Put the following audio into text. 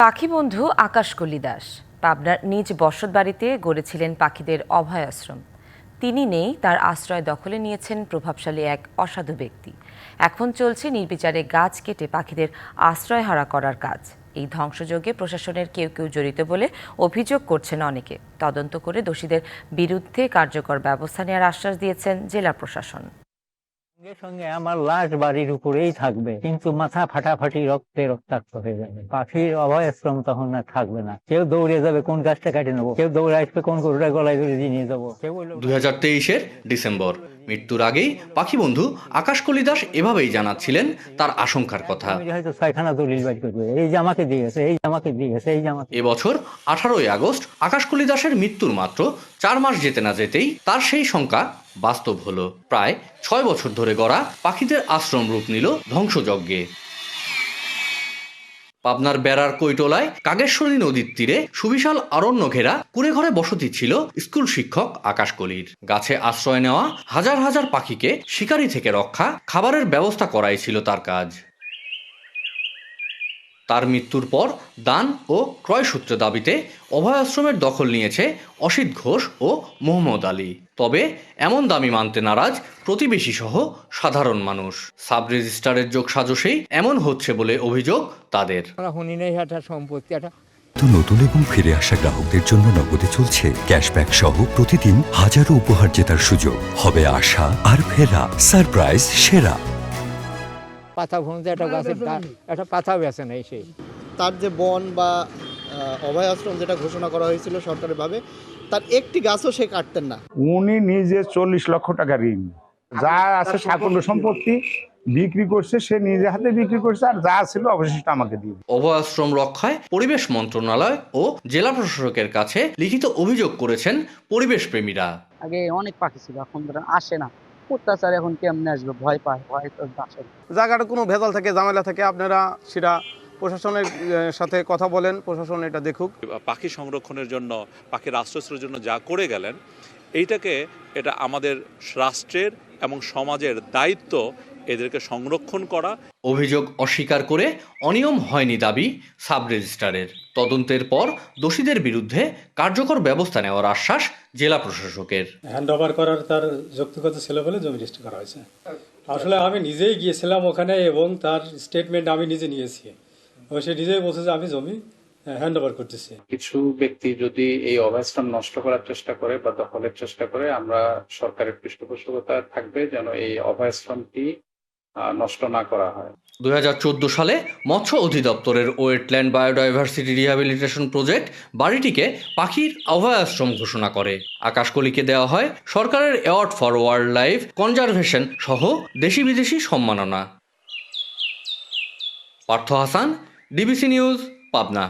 পাখি বন্ধু আকাশকলি দাস পাবনার নিজ বসতবাড়িতে গড়েছিলেন পাখিদের অভয় আশ্রম। তিনি নেই, তার আশ্রয় দখলে নিয়েছেন প্রভাবশালী এক অসাধু ব্যক্তি। এখন চলছে নির্বিচারে গাছ কেটে পাখিদের আশ্রয়হারা করার কাজ। এই ধ্বংসযজ্ঞে প্রশাসনের কেউ কেউ জড়িত বলে অভিযোগ করছেন অনেকে। তদন্ত করে দোষীদের বিরুদ্ধে কার্যকর ব্যবস্থা নেওয়ার আশ্বাস দিয়েছেন জেলা প্রশাসন। সঙ্গে সঙ্গে আমার লাশ বাড়ির উপরেই থাকবে, কিন্তু মাথা ফাটাফাটি রক্তে রক্তাক্ত হয়ে যাবে। পাখির অভয় আশ্রম তখন আর থাকবে না। কেউ দৌড়ে যাবে কোন গাছটা কেটে নেবো, কেউ দৌড়ে আসবে কোন গরুটা গলায় ধরে নিয়ে যাবো। 2023-এর ডিসেম্বর মৃত্যুর আগেই পাখি বন্ধু আকাশকলি দাস এভাবেই জানাচ্ছিলেন তার আশঙ্কার কথা। হয়তো 6খানা দলিল বাড়ি করবে, এই যে আমাকে দিয়ে গেছে, এই যে আমাকে দিয়ে গেছে, এই যে আমাকে। এবছর 18ই আগস্ট আকাশকলি দাসের মৃত্যুর মাত্র 4 মাস যেতে না যেতেই তার সেই শঙ্কা বাস্তব হলো। প্রায় 6 বছর ধরে গড়া পাখিদের আশ্রম রূপ নিল ধ্বংসযজ্ঞে। পাবনার বেড়ার কৈটলায় কাগেশ্বরী নদীর তীরে সুবিশাল অরণ্য ঘেরা কুড়ে ঘরে বসতি ছিল স্কুল শিক্ষক আকাশকলির। গাছে আশ্রয় নেওয়া হাজার হাজার পাখিকে শিকারি থেকে রক্ষা, খাবারের ব্যবস্থা করাই ছিল তার কাজ। তার মৃত্যুর পর দান ও ক্রয় সূত্রে দাবিতে অভয় আশ্রমের দখল নিয়েছে অসিত ঘোষ ও মোহাম্মদ আলী। তবে এমন দামি মানতে নারাজ প্রতিবেশী সহ সাধারণ মানুষ। সাব রেজিস্ট্রারের যোগসাজশেই এমন হচ্ছে বলে অভিযোগ তাদের। নতুন এবং ফিরে আসা গ্রাহকদের জন্য নগদে চলছে ক্যাশব্যাক সহ প্রতিদিন হাজারো উপহার জেতার সুযোগ। হবে আশা আর ফেরা, সারপ্রাইজ সেরা। পাতা ভুঁতে একটা গাছের একটা পাতা বেছে নেই। সেই তার যে বন বা অভয় আশ্রম যেটা ঘোষণা করা হয়েছিল সরকারিভাবে, তার একটি গাছও সে কাটতেন না। উনি নিজে 40 লক্ষ টাকা ঋণ, যা আছে সাকল্য সম্পত্তি বিক্রি করছে, সে নিজে হাতে বিক্রি করছে, আর যা ছিল অবশিষ্ট আমাকে দিয়ে। অভয় আশ্রম রক্ষায় পরিবেশ মন্ত্রণালয় ও জেলা প্রশাসকের কাছে লিখিত অভিযোগ করেছেন পরিবেশ প্রেমীরা। আগে অনেক পাখি ছিল, এখন আসে না। অত্যাচার এখন কেমনে আসবে, ভয় পায়, ভয় তো আসে। জায়গাটা কোনো ভেজাল থাকে, ঝামেলা থাকে, আপনারা সেটা প্রশাসনের সাথে কথা বলেন, প্রশাসন এটা দেখুক। পাখি সংরক্ষণের জন্য, পাখির আশ্রয়ের জন্য যা করে গেলেন, এটা আমাদের রাষ্ট্রের এবং সমাজের দায়িত্ব এদেরকে সংরক্ষণ করা। অভিযোগ অস্বীকার করে অনিয়ম হয়নি দাবি সাব রেজিস্ট্রারের। তদন্তের পর দোষীদের বিরুদ্ধে কার্যকর ব্যবস্থা নেওয়ার আশ্বাস জেলা প্রশাসকের। হ্যান্ড ওভার করার তার যৌক্তিকতা ছিল বলে জমি রেজিস্ট্রি করা হয়েছে। আসলে আমি নিজেই গিয়েছিলাম ওখানে এবং তার স্টেটমেন্ট আমি নিজে নিয়েছি। সে নিজেই বলছে যে আমি জমি হ্যান্ড ওভার করতেছি। কিছু ব্যক্তি যদি এই অভয়াশ্রম নষ্ট করার চেষ্টা করে বা দখলের চেষ্টা করে, আমরা সরকারের পৃষ্ঠপোষকতা থাকবে যেন এই অভয়াশ্রমটি নষ্ট না করা হয়। 2014 সালে মৎস্য অধিদপ্তরের ওয়েটল্যান্ড বায়োডাইভার্সিটি রিহ্যাবিলিটেশন প্রজেক্ট বাড়িটিকে পাখির অভয় আশ্রম ঘোষণা করে। আকাশকলিকে দেওয়া হয় সরকারের award for wild life conservation সহ দেশি বিদেশি সম্মাননা। Partha Hasan, DBC news, Pabna.